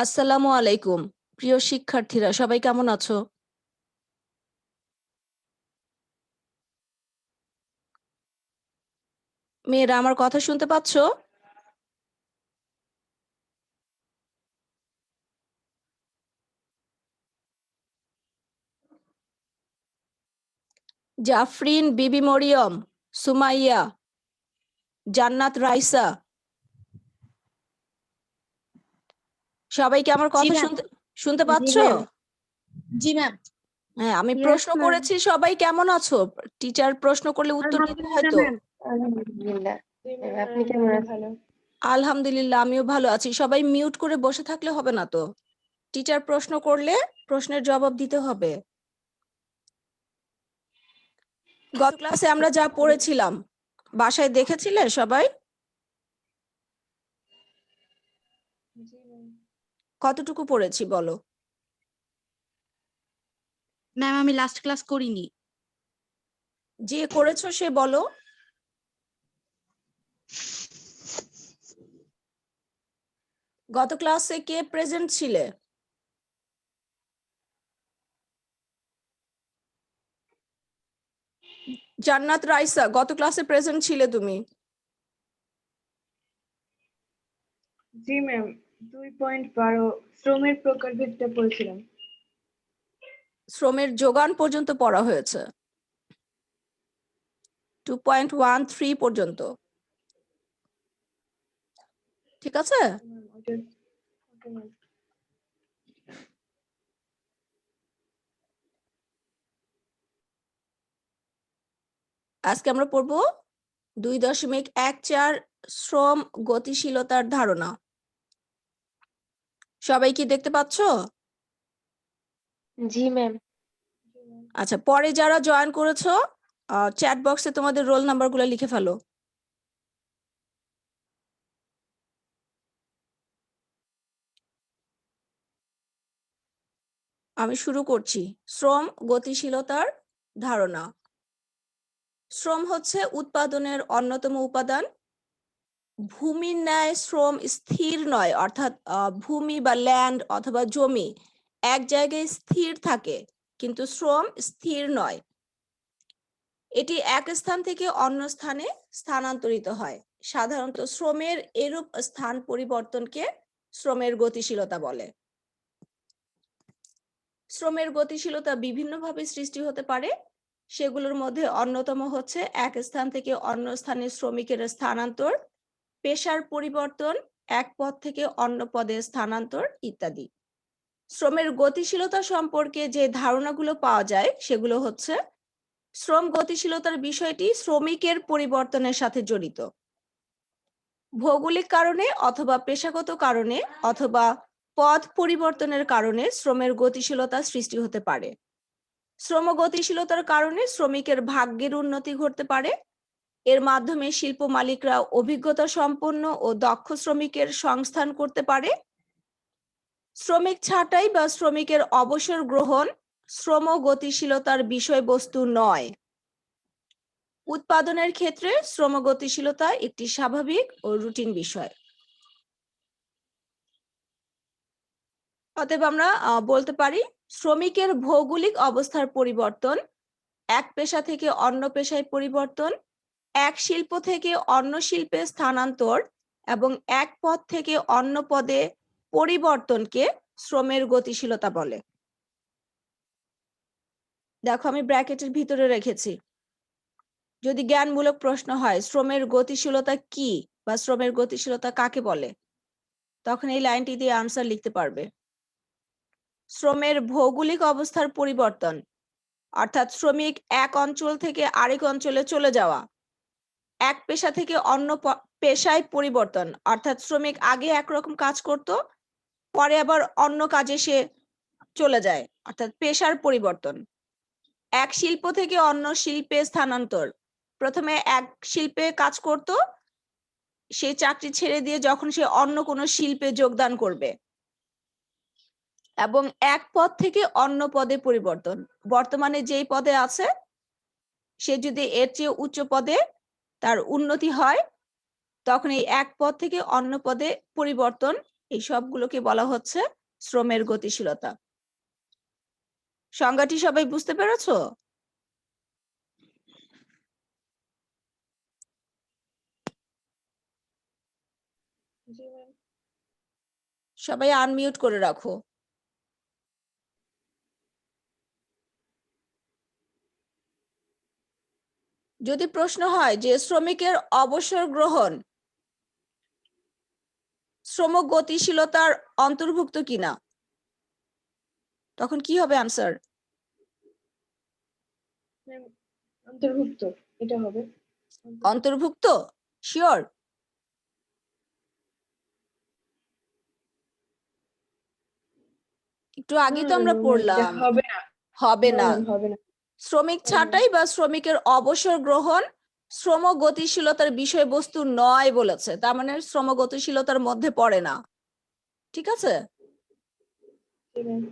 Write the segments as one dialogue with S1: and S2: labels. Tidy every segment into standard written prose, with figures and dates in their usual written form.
S1: আসসালামু আলাইকুম। প্রিয় শিক্ষার্থীরা সবাই কেমন আছো? মেয়েরা আমার কথা শুনতে পাচ্ছ? জাফরিন, বিবি মরিয়ম, সুমাইয়া, জান্নাত রাইসা, সবাই কি আমার কথা শুনতে পাচ্ছ?
S2: জি ম্যাম।
S1: হ্যাঁ, আমি প্রশ্ন করেছি সবাই কেমন আছো? টিচার প্রশ্ন করলে উত্তর দিতে হয় তো।
S2: আলহামদুলিল্লাহ। আপনি কেমন আছেন?
S1: আলহামদুলিল্লাহ, আমিও ভালো আছি। সবাই মিউট করে বসে থাকলে হবে না তো। টিচার প্রশ্ন করলে প্রশ্নের জবাব দিতে হবে। গত ক্লাসে আমরা যা পড়েছিলাম বাসায় দেখেছিলে সবাই? কতটুকু পড়েছি বলো?
S2: ম্যাম আমি লাস্ট ক্লাস করিনি।
S1: যে করেছো সে বলো। গত ক্লাসে কে প্রেজেন্ট ছিলে? জান্নাত রাইসা, গত ক্লাসে প্রেজেন্ট ছিলে তুমি?
S3: জি ম্যাম, 2.12 শ্রমের প্রকারভেদটা পড়েছিলাম।
S1: শ্রমের যোগান পর্যন্ত পড়া হয়েছে, 2.13 পর্যন্ত। ঠিক আছে? আজকে আমরা পড়বো 2.14 শ্রম গতিশীলতার ধারণা। সবাই কি দেখতে পাচ্ছ?
S2: জি ম্যাম।
S1: আচ্ছা, পরে যারা জয়েন করেছো চ্যাট বক্সে তোমাদের রোল নাম্বারগুলো লিখে ফেলো। আমি শুরু করছি। শ্রম গতিশীলতার ধারণা। শ্রম হচ্ছে উৎপাদনের অন্যতম উপাদান। ভূমির ন্যায় শ্রম স্থির নয়, অর্থাৎ ভূমি বা ল্যান্ড অথবা জমি এক জায়গায় স্থির থাকে, কিন্তু শ্রম স্থির নয়। এটি এক স্থান থেকে অন্য স্থানে স্থানান্তরিত হয়। সাধারণত শ্রমের এরূপ স্থান পরিবর্তনকে শ্রমের গতিশীলতা বলে। শ্রমের গতিশীলতা বিভিন্নভাবে সৃষ্টি হতে পারে। সেগুলোর মধ্যে অন্যতম হচ্ছে এক স্থান থেকে অন্য স্থানে শ্রমিকের স্থানান্তর, পেশার পরিবর্তন, এক পদ থেকে অন্য পদে স্থানান্তর ইত্যাদি। শ্রমের গতিশীলতা সম্পর্কে যে ধারণাগুলো পাওয়া যায় সেগুলো হচ্ছে: শ্রম গতিশীলতার বিষয়টি শ্রমিকের পরিবর্তনের সাথে জড়িত। ভৌগোলিক কারণে অথবা পেশাগত কারণে অথবা পদ পরিবর্তনের কারণে শ্রমের গতিশীলতা সৃষ্টি হতে পারে। শ্রম গতিশীলতার কারণে শ্রমিকের ভাগ্যের উন্নতি ঘটতে পারে। এর মাধ্যমে শিল্প মালিকরা অভিজ্ঞতা সম্পন্ন ও দক্ষ শ্রমিকের সংস্থান করতে পারে। শ্রমিক ছাঁটাই বা শ্রমিকের অবসর গ্রহণ শ্রম গতিশীলতার বিষয়বস্তু নয়। উৎপাদনের ক্ষেত্রে শ্রম গতিশীলতা একটি স্বাভাবিক ও রুটিন বিষয়। অতএব আমরা বলতে পারি, শ্রমিকের ভৌগোলিক অবস্থার পরিবর্তন, এক পেশা থেকে অন্য পেশায় পরিবর্তন, এক শিল্প থেকে অন্য শিল্পে স্থানান্তর এবং এক পদ থেকে অন্য পদে পরিবর্তনকে শ্রমের গতিশীলতা বলে। দেখো, আমি ব্র্যাকেটের ভিতরে রেখেছি। যদি জ্ঞানমূলক প্রশ্ন হয় শ্রমের গতিশীলতা কি বা শ্রমের গতিশীলতা কাকে বলে, তখন এই লাইনটি দিয়ে আনসার লিখতে পারবে। শ্রমের ভৌগোলিক অবস্থার পরিবর্তন, অর্থাৎ শ্রমিক এক অঞ্চল থেকে আরেক অঞ্চলে চলে যাওয়া। এক পেশা থেকে অন্য পেশায় পরিবর্তন, অর্থাৎ শ্রমিক আগে একরকম কাজ করত, পরে আবার অন্য কাজে সে চলে যায়, অর্থাৎ পেশার পরিবর্তন। এক শিল্প থেকে অন্য শিল্পে স্থানান্তর, প্রথমে এক শিল্পে কাজ করত, সে চাকরি ছেড়ে দিয়ে যখন সে অন্য কোনো শিল্পে যোগদান করবে। এবং এক পদ থেকে অন্য পদে পরিবর্তন, বর্তমানে যেই পদে আছে সে যদি এর চেয়ে উচ্চ পদে তার উন্নতি হয়, তখন এই এক পদ থেকে অন্য পদে পরিবর্তন এই সবগুলোকে বলা হচ্ছে শ্রমের গতিশীলতা। সংজ্ঞাটি সবাই বুঝতে পেরেছো?
S3: জি ম্যাম।
S1: সবাই আনমিউট করে রাখো। যদি প্রশ্ন হয় যে শ্রমিকের অবসর গ্রহণ শ্রম গতিশীলতার অন্তর্ভুক্ত কিনা, তখন কি হবে আনসার?
S3: ম্যাম অন্তর্ভুক্ত, এটা হবে
S1: অন্তর্ভুক্ত, শিওর? একটু আগে তো আমরা পড়লাম
S3: হবে না,
S1: হবে না।
S3: হবে না।
S1: শ্রমিক ছাঁটাই বা শ্রমিকের অবসর গ্রহণ শ্রম গতিশীলতার বিষয়বস্তু নয় বলেছে, তার মানে শ্রম গতিশীলতার মধ্যে পড়ে না। ঠিক আছে?
S3: জি ম্যাম।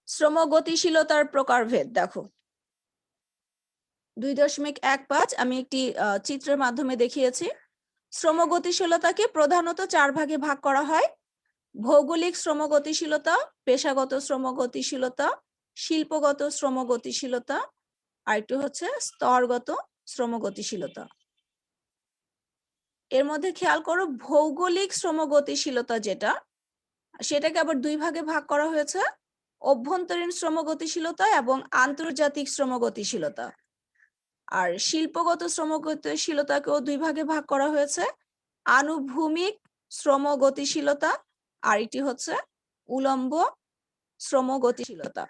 S1: শ্রম গতিশীলতার প্রকারভেদ দেখো 2.15 আমি একটি চিত্রের মাধ্যমে দেখিয়েছি। শ্রম গতিশীলতাকে প্রধানত 4 ভাগে ভাগ করা হয়: ভৌগোলিক শ্রম গতিশীলতা, পেশাগত শ্রম গতিশীলতা, শিল্পগত শ্রম গতিশীলতা, আর একটু হচ্ছে স্তরগত শ্রম গতিশীলতা। এর মধ্যে খেয়াল করো ভৌগোলিক শ্রম গতিশীলতা যেটা, সেটাকে আবার 2 ভাগে ভাগ করা হয়েছে: অভ্যন্তরীণ শ্রম গতিশীলতা এবং আন্তর্জাতিক শ্রম গতিশীলতা। আর শিল্পগত শ্রম গতিশীলতাকেও 2 ভাগে ভাগ করা হয়েছে: আনুভূমিক শ্রম গতিশীলতা আর একটি হচ্ছে উলম্ব শ্রম গতিশীলতা।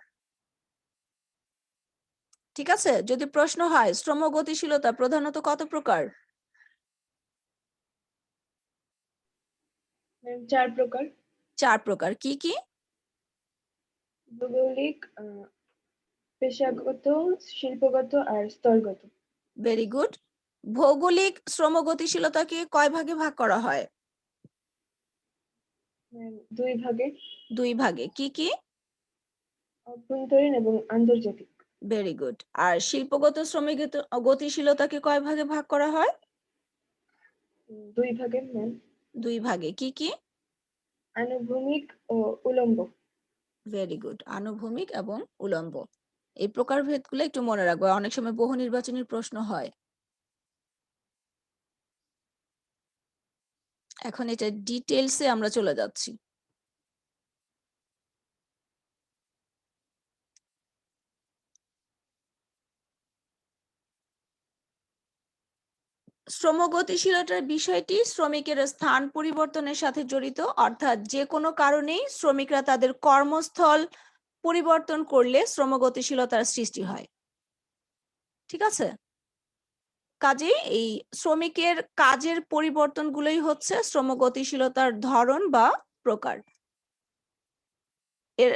S1: ঠিক আছে? যদি প্রশ্ন হয় শ্রম গতিশীলতা প্রধানত কত প্রকার?
S3: 4 প্রকার।
S1: 4 প্রকার। কি কি?
S3: ভৌগোলিক, পেশাগত, শিল্পগত আর স্তরগত।
S1: Very good. ভৌগোলিক শ্রম গতিশীলতাকে কয় ভাগে ভাগ করা হয়?
S3: 2 ভাগে।
S1: 2 ভাগে। কি কি?
S3: অভ্যন্তরীণ এবং আন্তর্জাতিক।
S1: Very good. আর শিল্পগত শ্রমিক গতিশীলতাকে কয় ভাগে ভাগ করা হয়?
S3: 2 ভাগে ম্যাম।
S1: 2 ভাগে। কি কি?
S3: আনুভূমিক ও উলম্ব।
S1: Very good. আনুভূমিক এবং উলম্ব। এই প্রকারভেদগুলো একটু মনে রাখবে, অনেক সময় বহু নির্বাচনী প্রশ্ন হয়। এখন এটা ডিটেইলসে আমরা চলে যাচ্ছি। শ্রম গতিশীলতার বিষয়টি শ্রমিকের স্থান পরিবর্তনের সাথে জড়িত, অর্থাৎ যে কোনো কারণেই শ্রমিকরা তাদের কর্মস্থল পরিবর্তন করলে শ্রম গতিশীলতার সৃষ্টি হয়। ঠিক আছে? কাজেই এই শ্রমিকের কাজের পরিবর্তনগুলোই হচ্ছে শ্রম গতিশীলতার ধরন বা প্রকার। এর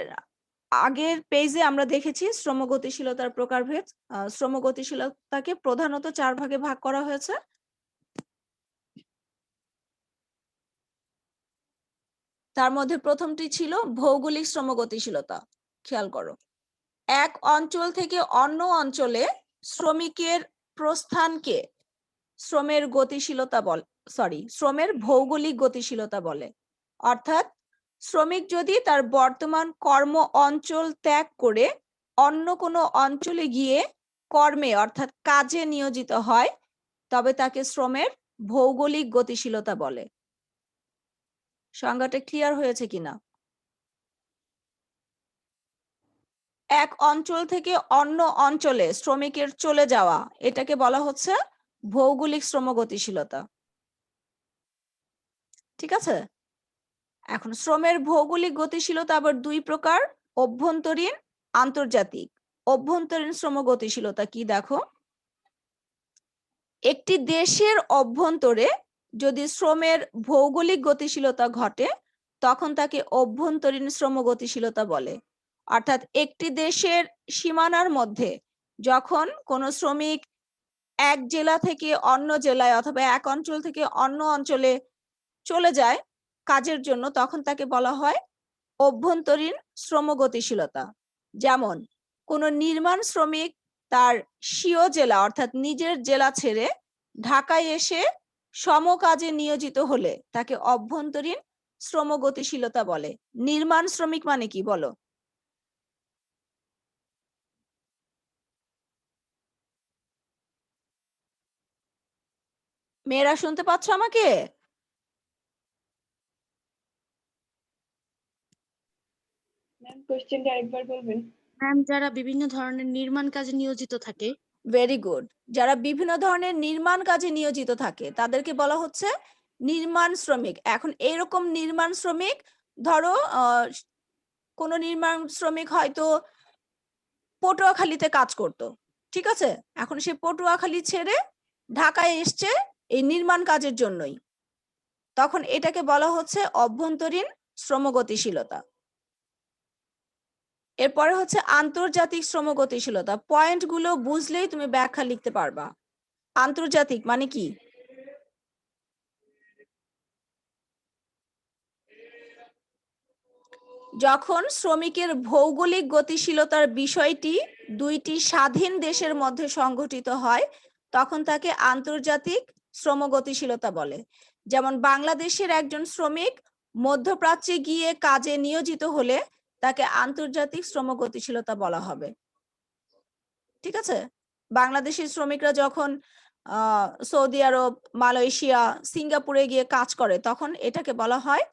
S1: আগের পেজে আমরা দেখেছি শ্রম গতিশীলতার প্রকারভেদ। শ্রম গতিশীলতাকে প্রধানত 4 ভাগে ভাগ করা হয়েছে। তার মধ্যে প্রথমটি ছিল ভৌগোলিক শ্রম গতিশীলতা। খেয়াল করো, এক অঞ্চল থেকে অন্য অঞ্চলে শ্রমিকের প্রস্থানকে শ্রমের গতিশীলতা বলে, শ্রমের ভৌগোলিক গতিশীলতা বলে। অর্থাৎ শ্রমিক যদি তার বর্তমান কর্ম অঞ্চল ত্যাগ করে অন্য কোনো অঞ্চলে গিয়ে কর্মে অর্থাৎ কাজে নিয়োজিত হয়, তবে তাকে শ্রমের ভৌগোলিক গতিশীলতা বলে। সংজ্ঞাটা ক্লিয়ার হয়েছে কিনা? এক অঞ্চল থেকে অন্য অঞ্চলে শ্রমিকের চলে যাওয়া, এটাকে বলা হচ্ছে ভৌগোলিক শ্রম গতিশীলতা। ঠিক আছে? এখন শ্রমের ভৌগোলিক গতিশীলতা আবার 2 প্রকার: অভ্যন্তরীণ, আন্তর্জাতিক। অভ্যন্তরীণ শ্রম গতিশীলতা কি দেখো, একটি দেশের অভ্যন্তরে যদি শ্রমের ভৌগোলিক গতিশীলতা ঘটে তখন তাকে অভ্যন্তরীণ শ্রম গতিশীলতা বলে। অর্থাৎ একটি দেশের সীমানার মধ্যে যখন কোনো শ্রমিক এক জেলা থেকে অন্য জেলায় অথবা এক অঞ্চল থেকে অন্য অঞ্চলে চলে যায় কাজের জন্য, তখন তাকে বলা হয় অভ্যন্তরীণ শ্রম গতিশীলতা। যেমন কোন নির্মাণ শ্রমিক তার স্বীয় জেলা অর্থাৎ নিজের জেলা ছেড়ে ঢাকায় এসে সমকাজে নিয়োজিত হলে তাকে অভ্যন্তরীণ শ্রম গতিশীলতা বলে। নির্মাণ শ্রমিক মানে কি বলো? মেয়েরা শুনতে পাচ্ছ আমাকে?
S3: ম্যাম কোশ্চেনটা আরেকবার বলবেন?
S2: ম্যাম যারা বিভিন্ন ধরনের নির্মাণ কাজে নিয়োজিত থাকে।
S1: Very good. যারা বিভিন্ন ধরনের নির্মাণ কাজে নিয়োজিত থাকে তাদেরকে বলা হচ্ছে নির্মাণ শ্রমিক। এখন এইরকম নির্মাণ শ্রমিক, ধরো কোন নির্মাণ শ্রমিক হয়তো পটুয়াখালীতে কাজ করত, ঠিক আছে, এখন সে পটুয়াখালী ছেড়ে ঢাকায় এসছে এই নির্মাণ কাজের জন্যই, তখন এটাকে বলা হচ্ছে অভ্যন্তরীণ শ্রম গতিশীলতা। এরপরে হচ্ছে আন্তর্জাতিক শ্রম গতিশীলতা। পয়েন্টগুলো বুঝলেই তুমি ব্যাখ্যা লিখতে পারবা। আন্তর্জাতিক মানে কি? যখন শ্রমিকের ভৌগোলিক গতিশীলতার বিষয়টি দুইটি স্বাধীন দেশের মধ্যে সংঘটিত হয় তখন তাকে আন্তর্জাতিক শ্রম গতিশীলতা বলে। যেমন বাংলাদেশের একজন শ্রমিক মধ্যপ্রাচ্যে গিয়ে কাজে নিয়োজিত হলে তাকে আন্তর্জাতিক শ্রম গতিশীলতা বলা হবে। ঠিক আছে? বাংলাদেশের শ্রমিকরা যখন সৌদি আরব, মালয়েশিয়া, সিঙ্গাপুরে গিয়ে কাজ করে তখন এটাকে বলা হয়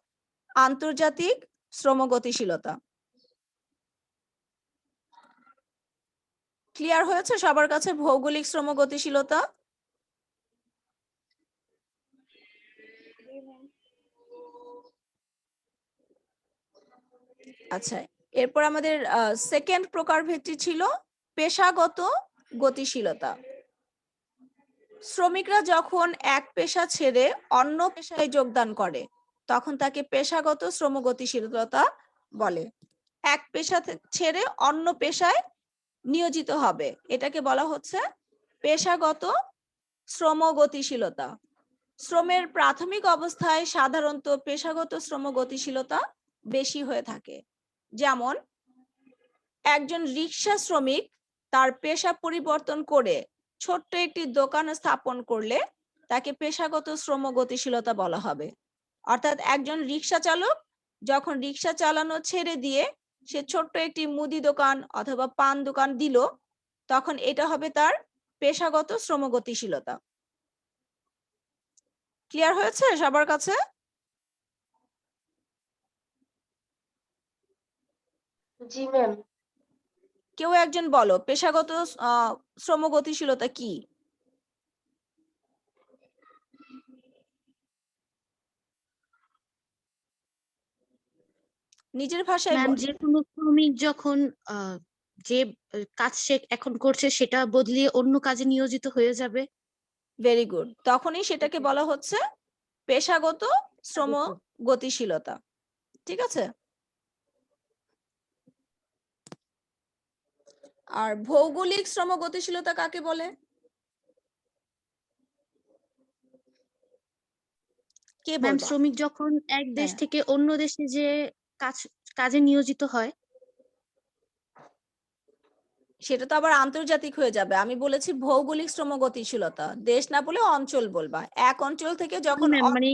S1: আন্তর্জাতিক শ্রম গতিশীলতা। ক্লিয়ার হয়েছে সবার কাছে ভৌগোলিক শ্রম গতিশীলতা? আচ্ছা, এরপর আমাদের সেকেন্ড প্রকারভেদটি ছিল পেশাগত গতিশীলতা। শ্রমিকরা যখন এক পেশা ছেড়ে অন্য পেশায় যোগদান করে তখন তাকে পেশাগত শ্রম গতিশীলতা বলে। এক পেশা ছেড়ে অন্য পেশায় নিয়োজিত হবে, এটাকে বলা হচ্ছে পেশাগত শ্রম গতিশীলতা। শ্রমের প্রাথমিক অবস্থায় সাধারণত পেশাগত শ্রম গতিশীলতা বেশি হয়ে থাকে। যেমন একজন রিক্সা শ্রমিক তার পেশা পরিবর্তন করে ছোট্ট একটি দোকান স্থাপন করলে তাকে পেশাগত শ্রম গতিশীলতা বলা হবে। অর্থাৎ একজন রিক্সা চালক যখন রিক্সা চালানো ছেড়ে দিয়ে সে ছোট্ট একটি মুদি দোকান অথবা পান দোকান দিল তখন এটা হবে তার পেশাগত শ্রম গতিশীলতা। ক্লিয়ার হয়েছে সবার কাছে?
S4: জি ম্যাম।
S1: কেউ একজন বলো পেশাগত শ্রম গতিশীলতা কি? নিজের ভাষায়
S2: ম্যাম যে কোনো শ্রমিক যখন যে কাজ সে এখন করছে সেটা বদলিয়ে অন্য কাজে নিয়োজিত হয়ে যাবে।
S1: Very good. তখনই সেটাকে বলা হচ্ছে পেশাগত শ্রম গতিশীলতা। ঠিক আছে? আর ভৌগোলিক শ্রম গতিশীলতা কাকে বলে? কে
S2: ম্যাম
S1: বলবা?
S2: শ্রমিক যখন এক দেশ থেকে অন্য দেশে যে কাজে নিয়োজিত হয়
S1: সেটা তো আবার আন্তর্জাতিক হয়ে যাবে। আমি বলেছি ভৌগোলিক শ্রম গতিশীলতা, দেশ না বলে অঞ্চল বলবা। এক অঞ্চল থেকে যখন
S2: ম্যাম মানে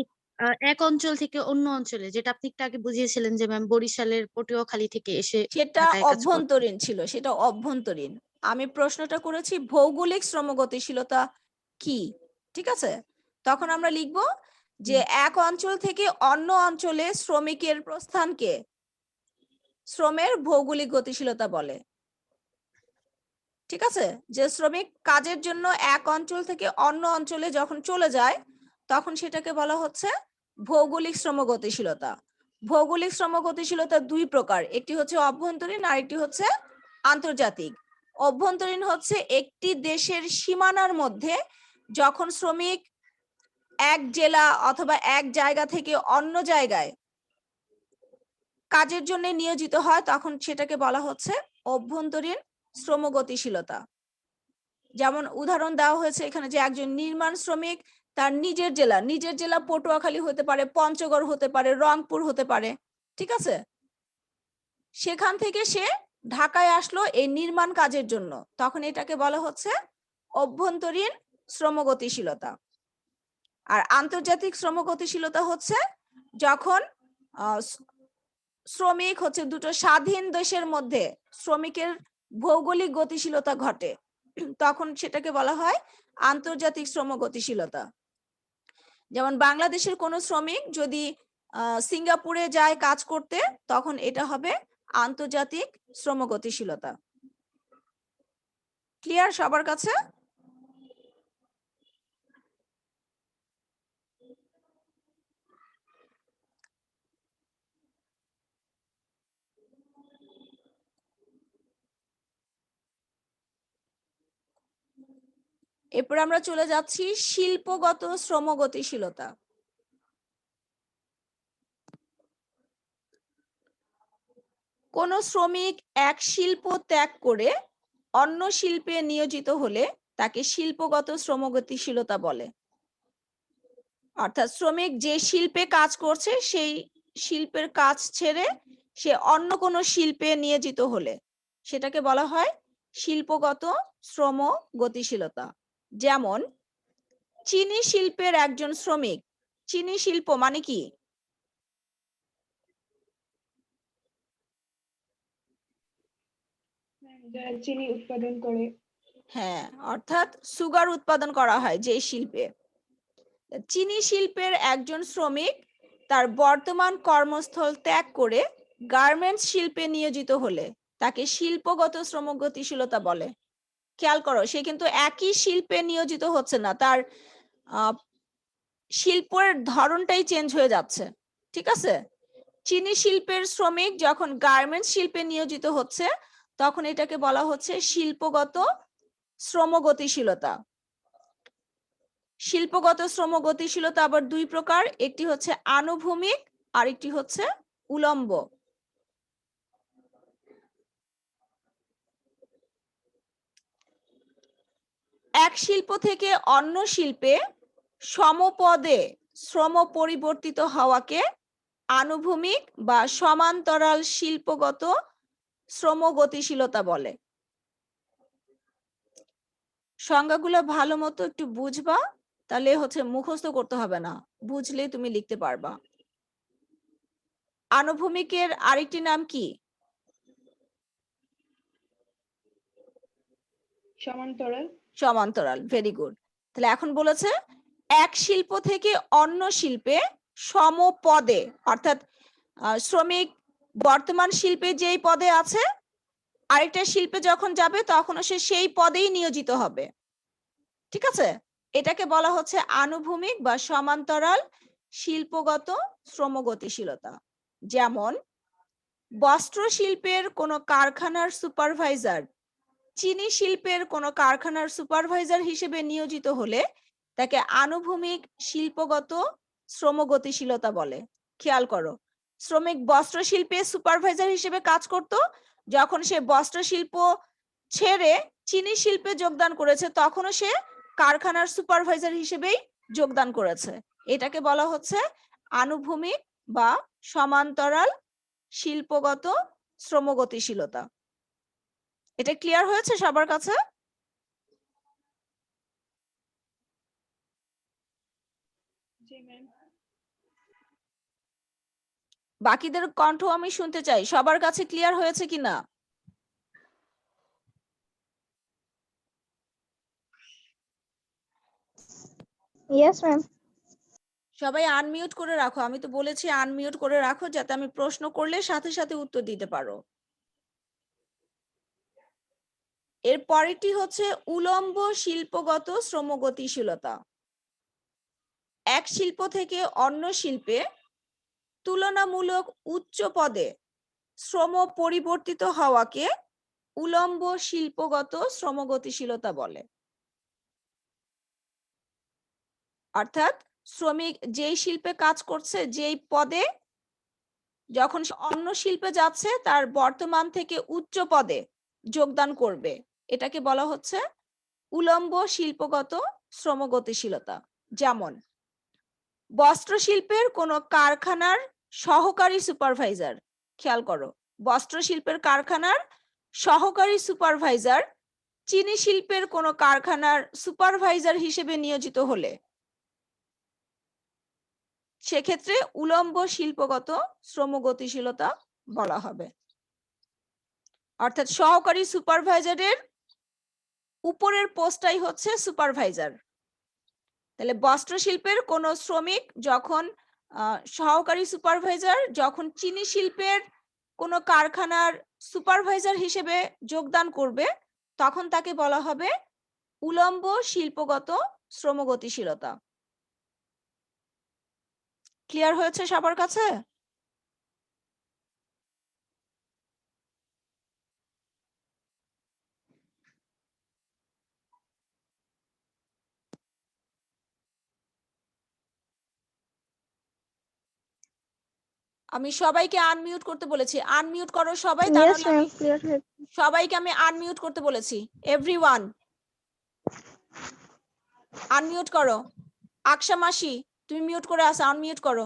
S2: এক অঞ্চল থেকে অন্য অঞ্চলে, যেটা আপনি একটু আগে বুঝিয়েছিলেন যে ম্যাম বরিশালের পটুয়াখালী থেকে এসে
S1: সেটা
S2: ঢাকায় কাজ করছে।
S1: অভ্যন্তরীণ ছিল, সেটা অভ্যন্তরীণ। আমি প্রশ্নটা করেছি ভৌগোলিক শ্রম গতিশীলতা কি। ঠিক আছে? তখন আমরা লিখব যে এক অঞ্চল থেকে অন্য অঞ্চলে শ্রমিকের প্রস্থানকে শ্রমের ভৌগোলিক গতিশীলতা বলে। ঠিক আছে? যে শ্রমিক কাজের জন্য এক অঞ্চল থেকে অন্য অঞ্চলে যখন চলে যায় তখন সেটাকে বলা হচ্ছে ভৌগোলিক শ্রম গতিশীলতা। ভৌগোলিক শ্রম গতিশীলতা দুই প্রকার, একটি হচ্ছে অভ্যন্তরীণ আর একটি হচ্ছে আন্তর্জাতিক। অভ্যন্তরীণ হচ্ছে একটি দেশের সীমানার মধ্যে যখন শ্রমিক এক জেলা অথবা এক জায়গা থেকে অন্য জায়গায় কাজের জন্য নিয়োজিত হয় তখন সেটাকে বলা হচ্ছে অভ্যন্তরীণ শ্রম গতিশীলতা। যেমন উদাহরণ দেওয়া হয়েছে এখানে যে একজন নির্মাণ শ্রমিক তার নিজের জেলা পটুয়াখালী হতে পারে, পঞ্চগড় হতে পারে, রংপুর হতে পারে, ঠিক আছে? সেখান থেকে সে ঢাকায় আসলো এই নির্মাণ কাজের জন্য, তখন এটাকে বলা হচ্ছে অভ্যন্তরীণ শ্রম গতিশীলতা। আর আন্তর্জাতিক শ্রম গতিশীলতা হচ্ছে যখন শ্রমিক হচ্ছে দুটো স্বাধীন দেশের মধ্যে শ্রমিকের ভৌগোলিক গতিশীলতা ঘটে, তখন সেটাকে বলা হয় আন্তর্জাতিক শ্রম গতিশীলতা। যেমন বাংলাদেশের কোনো শ্রমিক যদি সিঙ্গাপুরে যায় কাজ করতে, তখন এটা হবে আন্তর্জাতিক শ্রম গতিশীলতা। ক্লিয়ার সবার কাছে? এরপর আমরা চলে যাচ্ছি শিল্পগত শ্রম গতিশীলতা। কোন শ্রমিক এক শিল্প ত্যাগ করে অন্য শিল্পে নিয়োজিত হলে তাকে শিল্পগত শ্রম গতিশীলতা বলে। অর্থাৎ শ্রমিক যে শিল্পে কাজ করছে সেই শিল্পের কাজ ছেড়ে সে অন্য কোনো শিল্পে নিয়োজিত হলে সেটাকে বলা হয় শিল্পগত শ্রম গতিশীলতা। যেমন চিনি শিল্পের একজন শ্রমিক, চিনি শিল্প মানে কি?
S3: যারা চিনি উৎপাদন করে।
S1: হ্যাঁ, অর্থাৎ সুগার উৎপাদন করা হয় যে শিল্পে। চিনি শিল্পের একজন শ্রমিক তার বর্তমান কর্মস্থল ত্যাগ করে গার্মেন্টস শিল্পে নিয়োজিত হলে তাকে শিল্পগত শ্রম গতিশীলতা বলে। খেয়াল করো, সে কিন্তু একই শিল্পে নিয়োজিত হচ্ছে না, তার শিল্পের ধরনটাই চেঞ্জ হয়ে যাচ্ছে, ঠিক আছে? চিনি শিল্পের শ্রমিক যখন গার্মেন্টস শিল্পে নিয়োজিত হচ্ছে তখন এটাকে বলা হচ্ছে শিল্পগত শ্রম গতিশীলতা। শিল্পগত শ্রম গতিশীলতা আবার দুই প্রকার, একটি হচ্ছে আনুভূমিক আর একটি হচ্ছে উলম্ব। এক শিল্প থেকে অন্য শিল্পে সমপদে শ্রম পরিবর্তিত হওয়াকে আনুভূমিক বা সমান্তরাল শিল্পগত শ্রম গতিশীলতা বলে। সংজ্ঞাগুলো ভালো মতো একটু বুঝবা, তাহলে হচ্ছে মুখস্থ করতে হবে না, বুঝলে তুমি লিখতে পারবা। আনুভূমিকের আরেকটি নাম কি?
S3: সমান্তরাল।
S1: সমান্তরাল, ভেরি গুড। তাহলে এখন বলেছে এক শিল্প থেকে অন্য শিল্পে সমপদে, অর্থাৎ শ্রমিক বর্তমান শিল্পে যেই পদে আছে আরেকটা শিল্পে যখন যাবে তখন সে সেই পদেই নিয়োজিত হবে, ঠিক আছে? এটাকে বলা হচ্ছে আনুভূমিক বা সমান্তরাল শিল্পগত শ্রম গতিশীলতা। যেমন বস্ত্র শিল্পের কোনো কারখানার সুপারভাইজার চিনি শিল্পের কোনো কারখানার সুপারভাইজার হিসেবে নিয়োজিত হলে তাকে আনুভূমিক শিল্পগত শ্রম গতিশীলতা বলে। খেয়াল করো, শ্রমিক বস্ত্র শিল্পে সুপারভাইজার হিসেবে কাজ করত, যখন সে বস্ত্র শিল্প ছেড়ে চিনি শিল্পে যোগদান করেছে তখনও সে কারখানার সুপারভাইজার হিসেবেই যোগদান করেছে। এটাকে বলা হচ্ছে আনুভূমিক বা সমান্তরাল শিল্পগত শ্রম গতিশীলতা। এটা ক্লিয়ার হয়েছে সবার কাছে?
S3: জি ম্যাম।
S1: বাকিদের কণ্ঠ আমি শুনতে চাই, সবার কাছে ক্লিয়ার হয়েছে কিনা?
S5: Yes ma'am.
S1: সবাই আনমিউট করে রাখো, আমি তো বলেছি আনমিউট করে রাখো যাতে আমি প্রশ্ন করলে সাথে সাথে উত্তর দিতে পারো। এর পরেরটি হচ্ছে উলম্ব শিল্পগত শ্রম গতিশীলতা। এক শিল্প থেকে অন্য শিল্পে তুলনামূলক উচ্চ পদে শ্রম পরিবর্তিত হওয়াকে উলম্ব শিল্পগত শ্রম গতিশীলতা বলে। অর্থাৎ শ্রমিক যেই শিল্পে কাজ করছে যেই পদে, যখন অন্য শিল্পে যাচ্ছে তার বর্তমান থেকে উচ্চ পদে যোগদান করবে, এটাকে বলা হচ্ছে উলম্ব শিল্পগত শ্রম গতিশীলতা। যেমন বস্ত্র শিল্পের কোনো কারখানার সহকারী সুপারভাইজার, খেয়াল করো, বস্ত্র শিল্পের কারখানার সহকারী সুপারভাইজার চিনি শিল্পের কোনো কারখানার সুপারভাইজার হিসেবে নিয়োজিত হলে সেক্ষেত্রে উলম্ব শিল্পগত শ্রম গতিশীলতা বলা হবে। অর্থাৎ সহকারী সুপারভাইজারের উপরের পোস্টটাই হচ্ছে সুপারভাইজার। তাহলে বস্ত্র শিল্পের কোনো শ্রমিক যখন সহকারী সুপারভাইজার যখন চিনি শিল্পের কোনো কারখানার সুপারভাইজার হিসেবে যোগদান করবে তখন তাকে বলা হবে উলম্ব শিল্পগত শ্রম গতিশীলতা। ক্লিয়ার হয়েছে সবার কাছে? আমি সবাইকে আনমিউট করতে বলেছি, আনমিউট করো সবাই, তা
S5: Yes,
S1: নাহলে
S5: ma'am.
S1: আমি
S5: Clear है.
S1: সবাইকে আমি আনমিউট করতে বলেছি। এভরিওয়ান আনমিউট করো। আকশা মাসি তুমি মিউট করে আসো, আনমিউট করো।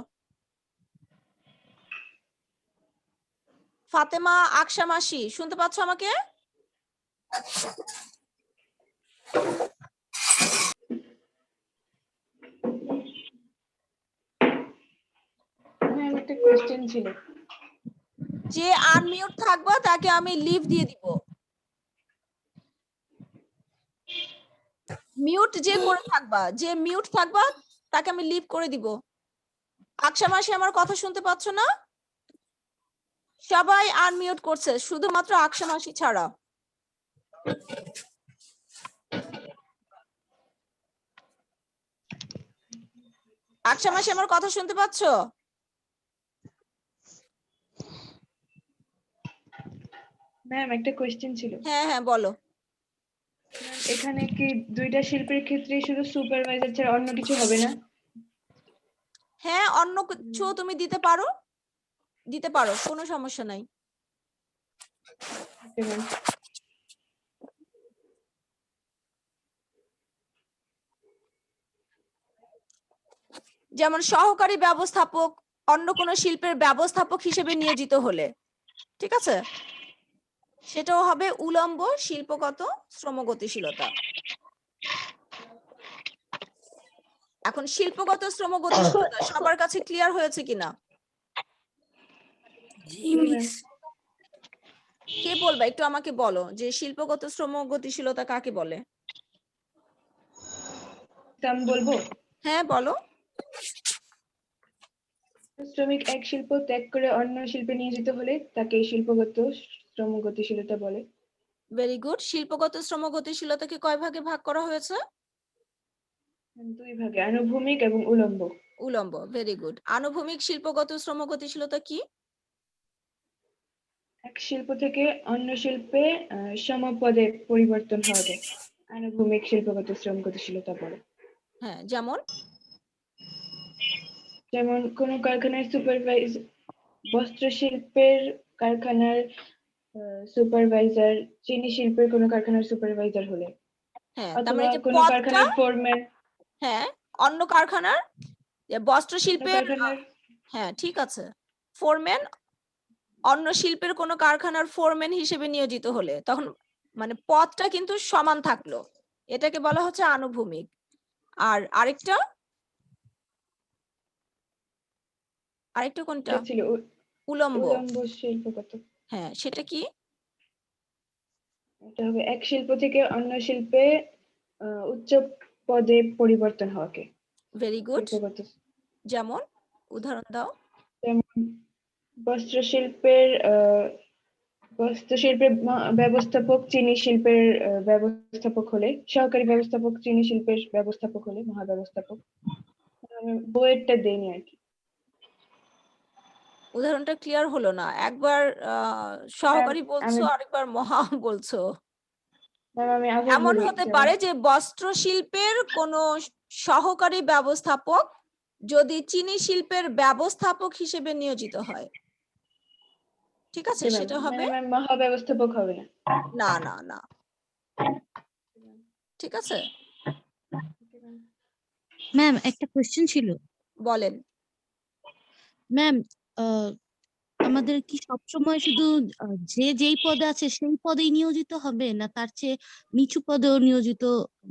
S1: ফাতেমা, আকশা মাসি শুনতে পাচ্ছ আমাকে?
S3: ম্যাম একটা কোশ্চেন ছিল।
S1: যে আনমিউট থাকবা তাকে আমি লিভ দিয়ে দিব। মিউট যে করে থাকবা, যে মিউট থাকবা তাকে আমি লিভ করে দিব। আকশা মাসি আমার কথা শুনতে পাচ্ছ না? সবাই আনমিউট করছে, শুধুমাত্র আকশা মাসি ছাড়া। আকশা মাসি আমার কথা শুনতে পাচ্ছ?
S3: ম্যাম একটা কোশ্চেন ছিল।
S1: হ্যাঁ হ্যাঁ বলো।
S3: ম্যাম এখানে কি দুইটা শিল্পের ক্ষেত্রে শুধু সুপারভাইজার ছাড়া অন্য কিছু হবে না?
S1: হ্যাঁ অন্য কিছু তুমি দিতে পারো, দিতে পারো, কোনো সমস্যা নাই।
S3: Okay, ma'am.
S1: যেমন সহকারী ব্যবস্থাপক অন্য কোনো শিল্পের ব্যবস্থাপক হিসেবে নিয়োজিত হলে, ঠিক আছে, সেটাও হবে উলম্ব শিল্পগত শ্রম গতিশীলতা। এখন শিল্পগত শ্রম গতিশীলতা সবার কাছে ক্লিয়ার হয়েছে কিনা? কে বলবা একটু আমাকে বলো যে শিল্পগত শ্রম গতিশীলতা কাকে বলে?
S3: তো আমি বলবো,
S1: হ্যাঁ বলো।
S3: শ্রমিক এক শিল্প ত্যাগ করে অন্য শিল্পে নিয়োজিত হলে তাকে শিল্পগত শ্রম গতিশীলতা বলে।
S1: Very good. শিল্পগত শ্রম গতিশীলতাকে কয় ভাগে ভাগ করা হয়েছে?
S3: দুই ভাগে, আনুভূমিক এবং উলম্ব।
S1: উলম্ব, ভেরি গুড। আনুভূমিক শিল্পগত শ্রম গতিশীলতা কি?
S3: এক শিল্প থেকে অন্য শিল্পে সমপদে পরিবর্তন হওয়াকে আনুভূমিক শিল্পগত শ্রম গতিশীলতা বলে।
S1: হ্যাঁ যেমন
S3: যেমন কোন কারখানার সুপারভাইজার, বস্ত্র শিল্পের কারখানার সুপারভাইজার চিনি শিল্পের কোন কারখানার সুপারভাইজার হলে,
S1: হ্যাঁ তার
S3: অথবা
S1: মানে যে
S3: কোন
S1: পদটা,
S3: কারখানার ফোরম্যান,
S1: হ্যাঁ অন্য কারখানার বস্ত্র শিল্পের,
S3: কারখানার
S1: হ্যাঁ ঠিক আছে, ফোরম্যান অন্য শিল্পের কোনো কারখানার ফোরম্যান হিসেবে নিয়োজিত হলে তখন মানে পদটা কিন্তু সমান থাকলো, এটাকে বলা হচ্ছে আনুভূমিক। আর আরেকটা আরেকটা কোনটা?
S3: এটা ছিল
S1: উলম্ব।
S3: উলম্ব শিল্পগত।
S1: হ্যাঁ সেটা কি?
S3: এটা হবে এক শিল্প থেকে অন্য শিল্পে উচ্চ পদে পরিবর্তন হওয়াকে
S1: ভেরি গুড।
S3: শিল্পগত।
S1: যেমন উদাহরণ দাও।
S3: যেমন বস্ত্র শিল্পের ব্যবস্থাপক চিনি শিল্পের ব্যবস্থাপক হলে, সহকারী ব্যবস্থাপক চিনি শিল্পের ব্যবস্থাপক হলে মহাব্যবস্থাপক। আমি বইয়েরটা দেইনি আর কি।
S1: উদাহরণটা ক্লিয়ার হলো না, একবার সহকারী বলছো
S3: আমি-
S1: আরেকবার মহা বলছো।
S3: ম্যাম আমি আবার
S1: এমন
S3: বলি,
S1: হতে
S3: যেমন
S1: পারে যে বস্ত্র শিল্পের কোনো সহকারী ব্যবস্থাপক যদি চিনি শিল্পের ব্যবস্থাপক হিসেবে নিয়োজিত হয়, ঠিক আছে, সেটা হবে
S3: ম্যাম মহাব্যবস্থাপক হবে না।
S1: না না না। ঠিক আছে?
S2: ম্যাম একটা কোয়েশ্চেন ছিল।
S1: বলেন।
S2: ম্যাম আমাদের কি সবসময় শুধু যে যেই পদে আছে সেই পদেই নিয়োজিত হবে, না তার চেয়ে নিচু পদেও নিয়োজিত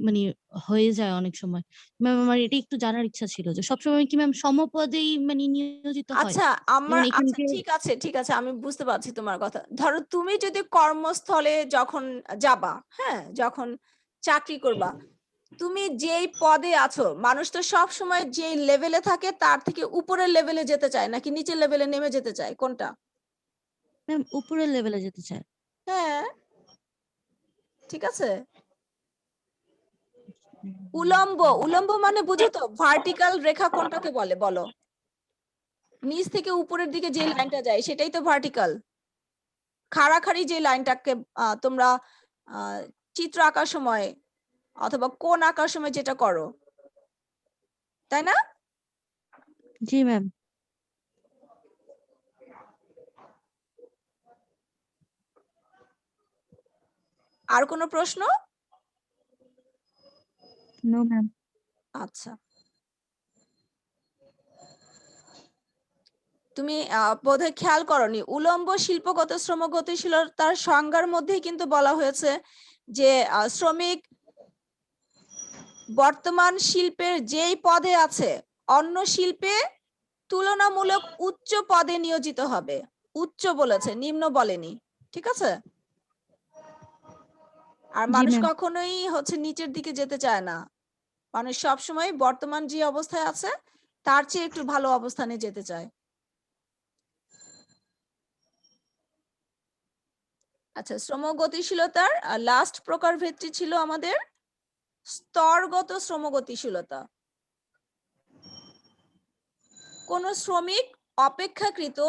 S2: মানে হয়ে যায় অনেক সময়? ম্যাম আমার এটা একটু জানার ইচ্ছা ছিল যে সবসময় কি ম্যাম সমপদেই মানে নিয়োজিত হয়?
S1: আচ্ছা
S2: যেমন এখানে
S1: আচ্ছা
S2: যে
S1: ঠিক আছে আমি বুঝতে পারছি তোমার কথা। ধরো তুমি যদি কর্মস্থলে যখন যাবা, হ্যাঁ, যখন চাকরি করবা, তুমি যেই পদে আছো, মানুষ তো সব সময় যেই লেভেলে থাকে তার থেকে উপরের লেভেলে যেতে চায় নাকি নিচের লেভেলে নেমে যেতে চায়, কোনটা?
S2: ম্যাম উপরের লেভেলে যেতে চায়।
S1: হ্যাঁ, ঠিক আছে। উলম্ব মানে বুঝো তো, ভার্টিক্যাল রেখা কোনটাকে বলে বলো? নিচ থেকে উপরের দিকে যে লাইনটা যায় সেটাই তো ভার্টিক্যাল। খাড়াখাড়ি যে লাইনটাকে তোমরা চিত্র আঁকার সময় অথবা কোণ আঁকার সময় যেটা করো, তাই না?
S2: জি ম্যাম।
S1: আর কোনো প্রশ্ন?
S2: No ma'am.
S1: আচ্ছা, তুমি বোধহয় খেয়াল করনি, উলম্ব শিল্পগত শ্রম গতিশীলতার সংজ্ঞার মধ্যেই কিন্তু বলা হয়েছে যে শ্রমিক বর্তমান শিল্পের যেই পদে আছে অন্য শিল্পে তুলনামূলক উচ্চ পদে নিয়োজিত হবে। উচ্চ বলেছে, নিম্ন বলেনি, ঠিক আছে? আর
S2: জি
S1: মানুষ
S2: ম্যাম।
S1: কখনোই হচ্ছে নিচের দিকে যেতে চায় না, মানুষ সবসময় বর্তমান যে অবস্থায় আছে তার চেয়ে একটু ভালো অবস্থানে যেতে চায়। আচ্ছা, শ্রম গতিশীলতার লাস্ট প্রকারভেদটি ছিল আমাদের স্তরগত শ্রম গতিশীলতা। কোন শ্রমিক অপেক্ষাকৃত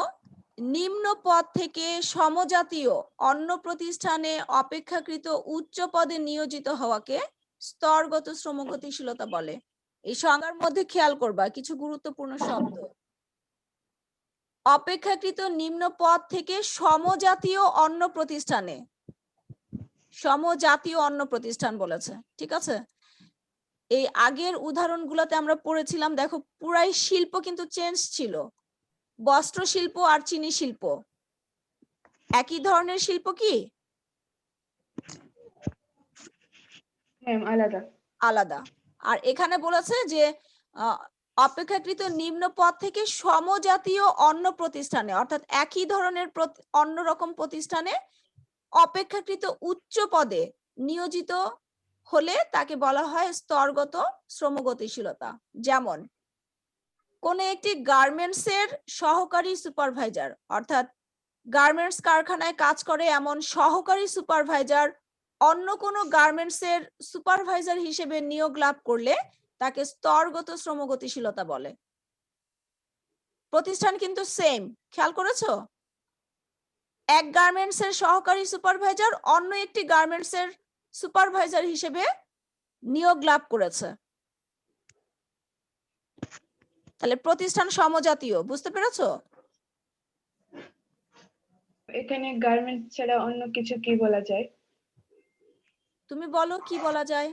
S1: নিম্ন পদ থেকে সমজাতীয় অন্য প্রতিষ্ঠানে অপেক্ষাকৃত উচ্চ পদে নিয়োজিত হওয়াকে স্তরগত শ্রম গতিশীলতা বলে। এই সংজ্ঞার মধ্যে খেয়াল করবা কিছু গুরুত্বপূর্ণ শব্দ। অপেক্ষাকৃত নিম্ন পদ থেকে সমজাতীয় অন্য প্রতিষ্ঠানে, সমজাতীয় অন্য প্রতিষ্ঠান বলেছে, ঠিক আছে? এই আগের উদাহরণগুলোতে আমরা পড়েছিলাম, দেখো পুরাই শিল্প কিন্তু চেঞ্জ ছিল। বস্ত্র শিল্প আর চিনি শিল্প একই ধরনের শিল্প কি?
S3: হ্যাঁ, আলাদা।
S1: আলাদা। আর এখানে বলেছে যে অপেক্ষাকৃত নিম্ন পদ থেকে সমজাতীয় অন্য প্রতিষ্ঠানে, অর্থাৎ একই ধরনের অন্যরকম প্রতিষ্ঠানে অপেক্ষাকৃত উচ্চ পদে নিয়োজিত হলে তাকে বলা হয় স্তরগত শ্রম গতিশীলতা। যেমন কোন একটি গার্মেন্টস এর সহকারী সুপারভাইজার, অর্থাৎ গার্মেন্টস কারখানায় কাজ করে এমন সহকারী সুপারভাইজার অন্য কোনো গার্মেন্টস এর সুপারভাইজার হিসেবে নিয়োগ লাভ করলে তাকে স্তরগত শ্রম গতিশীলতা বলে। প্রতিষ্ঠান কিন্তু সেম, খেয়াল করেছো? এক গার্মেন্টস এর সহকারী সুপারভাইজার অন্য একটি গার্মেন্টস এর সুপারভাইজার হিসেবে নিয়োগ লাভ করেছে, তাহলে প্রতিষ্ঠান সমজাতীয়। বুঝতে পেরেছো?
S3: এখানে গার্মেন্টস ছাড়া অন্য কিছু কি বলা যায়?
S1: তুমি বলো কি বলা যায়?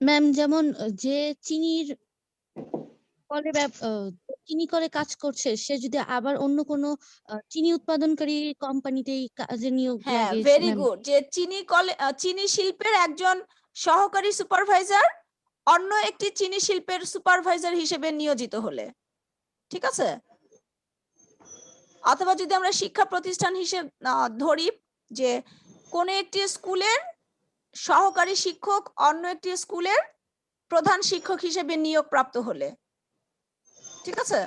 S2: ম্যাম যেমন যে চিনির কলে চিনি করে কাজ করছে, সে যদি আবার অন্য কোনো চিনি উৎপাদনকারী কোম্পানিতেই কাজে নিয়োগ
S1: হ্যাঁ,
S2: লাগে
S1: ভেরি
S2: ম্যাম।
S1: গুড। যে চিনি শিল্পের একজন সহকারী সুপারভাইজার অন্য একটি চিনি শিল্পের সুপারভাইজার হিসেবে নিয়োজিত হলে, ঠিক আছে? অথবা যদি আমরা শিক্ষা প্রতিষ্ঠান হিসেবে ধরি, যে কোন একটি স্কুলের সহকারী শিক্ষক অন্য একটি স্কুলের প্রধান শিক্ষক হিসেবে নিয়োগ প্রাপ্ত হলে, ঠিক আছে?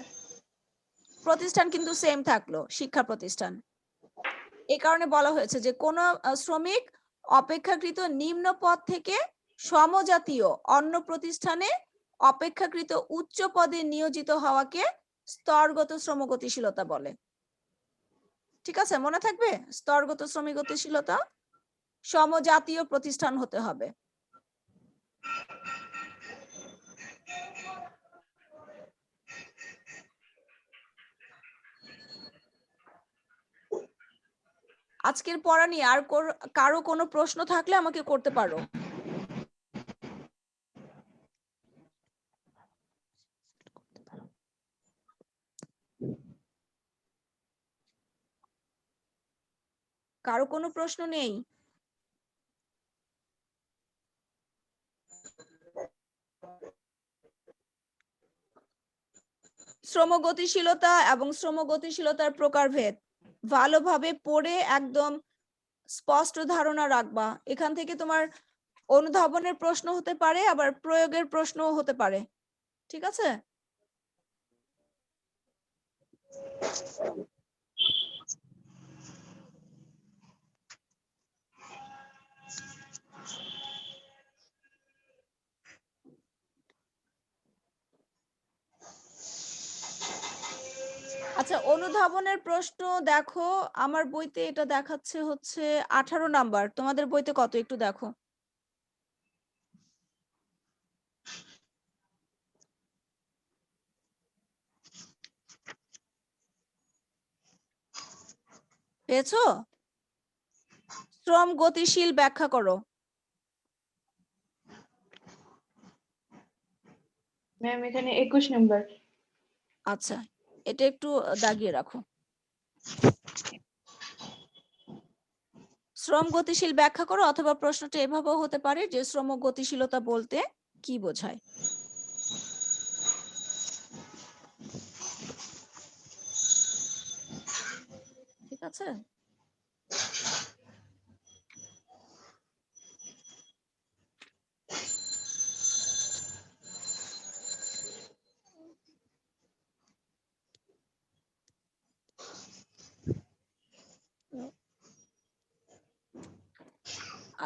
S1: প্রতিষ্ঠান কিন্তু সেম থাকলো, শিক্ষা প্রতিষ্ঠান। এই কারণে বলা হয়েছে যে কোন শ্রমিক অপেক্ষাকৃত নিম্ন পদ থেকে সমজাতীয় অন্য প্রতিষ্ঠানে অপেক্ষাকৃত উচ্চ পদে নিয়োজিত হওয়াকে স্তরগত শ্রম গতিশীলতা বলে। ঠিক আছে, মনে থাকবে? স্তরগত শ্রম গতিশীলতা, সমজাতীয় প্রতিষ্ঠান হতে হবে। আজকের পড়া নিয়ে আর কারো কোনো প্রশ্ন থাকলে আমাকে করতে পারো। কারো কোনো প্রশ্ন নেই? শ্রম গতিশীলতা এবং শ্রম গতিশীলতার প্রকারভেদ ভালোভাবে পড়ে একদম স্পষ্ট ধারণা রাখবা। এখান থেকে তোমার অনুধাবনের প্রশ্ন হতে পারে, আবার প্রয়োগের প্রশ্নও হতে পারে। ঠিক আছে? আচ্ছা, অনুধাবনের প্রশ্ন দেখো, আমার বইতে এটা দেখাচ্ছে হচ্ছে 18 নাম্বার, তোমাদের বইতে কত একটু দেখো। পেয়েছো? শ্রম গতিশীল ব্যাখ্যা করো।
S3: ম্যাম এখানে 21 নাম্বার।
S1: আচ্ছা, এটা একটু দাগিয়ে রাখো। শ্রম গতিশীল ব্যাখ্যা করো, অথবা প্রশ্নটা এভাবেও হতে পারে যে শ্রম গতিশীলতা বলতে কি বোঝায়। ঠিক আছে?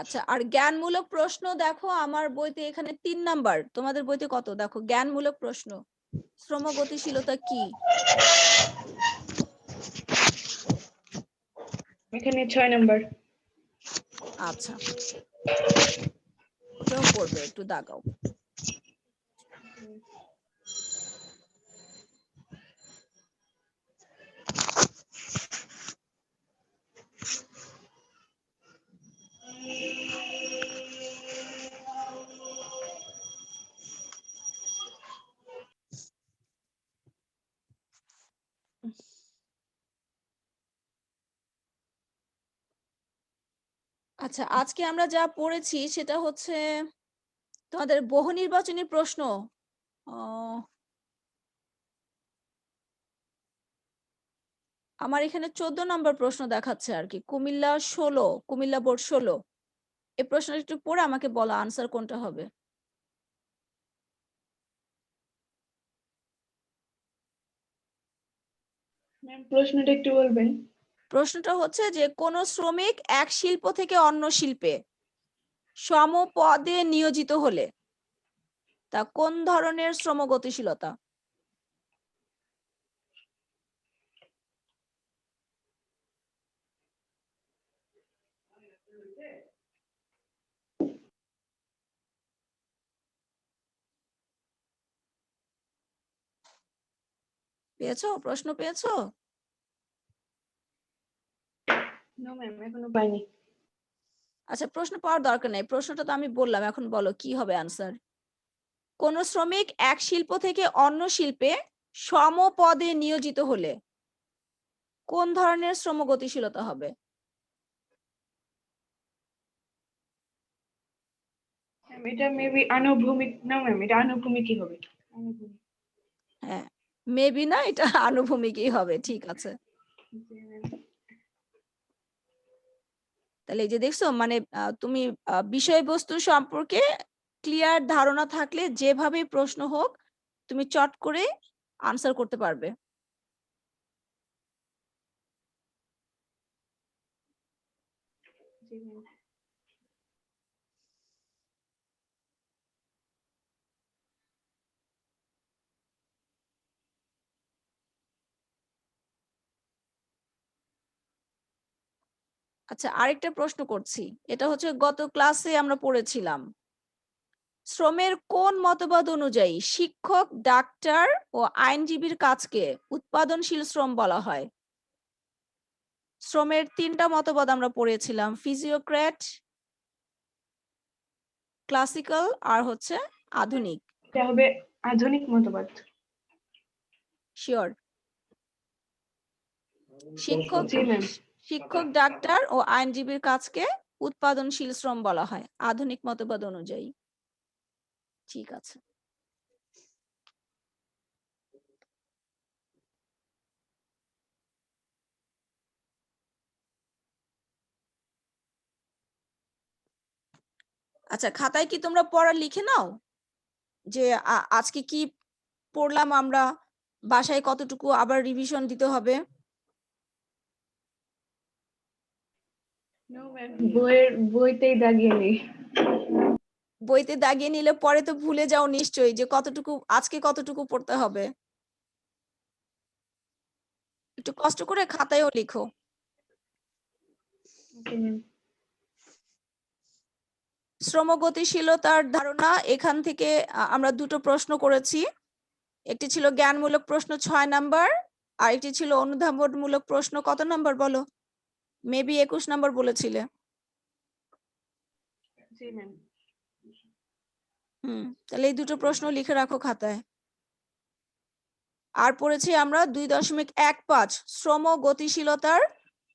S1: আচ্ছা, আর জ্ঞানমূলক প্রশ্ন দেখো, আমার বইতে এখানে 3 নাম্বার, তোমাদের বইতে কত দেখো। জ্ঞানমূলক প্রশ্ন, শ্রম গতিশীলতা কি?
S3: এখানে 6 নাম্বার।
S1: আচ্ছা, ওটাও পড়বে, একটু দাগাও। আচ্ছা, আজকে আমরা যা পড়েছি সেটা হচ্ছে তোমাদের বহু নির্বাচনী প্রশ্ন। আমার এখানে 14 নম্বর প্রশ্ন দেখাচ্ছে আর কি, কুমিল্লা বোর্ড 16। এই প্রশ্নটা একটু পড়ে আমাকে বলো আনসার কোনটা হবে।
S3: ম্যাম প্রশ্নটা একটু বলবেন?
S1: প্রশ্নটা হচ্ছে যে কোন শ্রমিক এক শিল্প থেকে অন্য শিল্পে সমপদে নিয়োজিত হলে তা কোন ধরনের শ্রম গতিশীলতা? পেয়েছো? প্রশ্ন পেয়েছো?
S3: নো ম্যাম এখনো পাইনি।
S1: আচ্ছা, প্রশ্ন পাওয়ার দরকার নেই, প্রশ্নটা তো আমি বললাম, এখন বলো কি হবে আনসার। কোন শ্রমিক এক শিল্প থেকে অন্য শিল্পে সমপদে নিয়োজিত হলে কোন ধরনের শ্রম গতিশীলতা হবে?
S3: ম্যাম এটা মেবি আনুভূমিক। না ম্যাম এটা আনুভূমিকই হবে। আনুভূমিক।
S1: হ্যাঁ, মেবি না, এটা আনুভূমিকই হবে। ঠিক আছে,
S3: জি ম্যাম।
S1: তাহলে এই যে দেখছো, মানে তুমি বিষয়বস্তু সম্পর্কে ক্লিয়ার ধারণা থাকলে যেভাবে প্রশ্ন হোক তুমি চট করে আনসার করতে পারবে।
S3: জি ম্যাম।
S1: আচ্ছা, আরেকটা প্রশ্ন করছি, এটা হচ্ছে গত ক্লাসে আমরা পড়েছিলাম। শ্রমের কোন মতবাদ অনুযায়ী শিক্ষক, ডাক্তার ও আইনজীবীর কাজকে উৎপাদনশীল শ্রম বলা হয়? শ্রমের 3টা মতবাদ আমরা পড়েছিলাম, ফিজিওক্র্যাট, ক্লাসিক্যাল আর হচ্ছে আধুনিক।
S3: এটা হবে আধুনিক মতবাদ।
S1: শিওর? শিক্ষক,
S3: জি ম্যাম।
S1: শিক্ষক, ডাক্তার ও আইনজীবীর কাজকে উৎপাদনশীল শ্রম বলা হয় আধুনিক মতবাদ অনুযায়ী। ঠিক আছে। আচ্ছা, খাতায় কি তোমরা পড়া লিখে নাও যে আজকে কি পড়লাম আমরা, বাসায় কতটুকু আবার রিভিশন দিতে হবে?
S3: নো ম্যাম, বইতেই দাগিয়ে নেই।
S1: বইতে দাগিয়ে নিলে পরে তো ভুলে যাও নিশ্চয়ই যে কতটুকু আজকে কতটুকু পড়তে হবে। একটু কষ্ট করে খাতায়ও লিখো।
S3: Okay ma'am.
S1: শ্রম গতিশীলতার ধারণা, এখান থেকে আমরা দুটো প্রশ্ন করেছি। একটি ছিল জ্ঞানমূলক প্রশ্ন 6 নাম্বার, আর একটি ছিল অনুধাবনমূলক প্রশ্ন কত নাম্বার বলো? মেবি 21 নাম্বার বলেছিলে।
S3: জি ম্যাম।
S1: তাহলে এই দুটো প্রশ্ন লিখে রাখো খাতায়। আর পড়েছি আমরা 2.15 শ্রম গতিশীলতার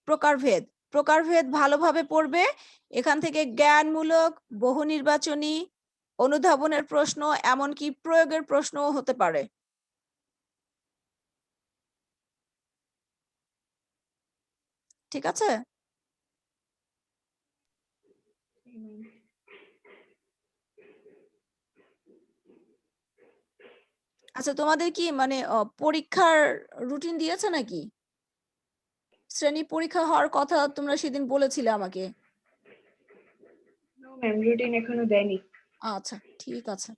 S1: প্রকারভেদ। প্রকারভেদ ভালোভাবে পড়বে। এখান থেকে জ্ঞানমূলক, বহু নির্বাচনী, অনুধাবনের প্রশ্ন, এমনকি প্রয়োগের প্রশ্নও হতে পারে। ঠিক আছে? আচ্ছা, তোমাদের কি মানে পরীক্ষার রুটিন দিয়েছে নাকি? শ্রেণী পরীক্ষা হওয়ার কথা তোমরা সেদিন বলেছিলে আমাকে।
S3: নো ম্যাম, রুটিন এখনো দেয়নি।
S1: আচ্ছা, ঠিক আছে।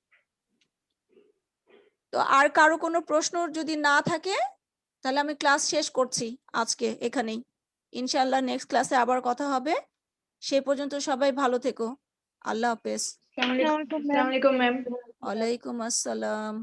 S1: তো আর কারো কোনো প্রশ্ন যদি না থাকে তাহলে আমি ক্লাস শেষ করছি আজকে এখানেই। ইনশাআল্লাহ নেক্সট ক্লাসে আবার কথা হবে। সে পর্যন্ত সবাই ভালো থেকো। আল্লাহ হাফেজ।
S3: আসসালামু আলাইকুম ম্যাম।
S1: ওয়ালাইকুম আসসালাম।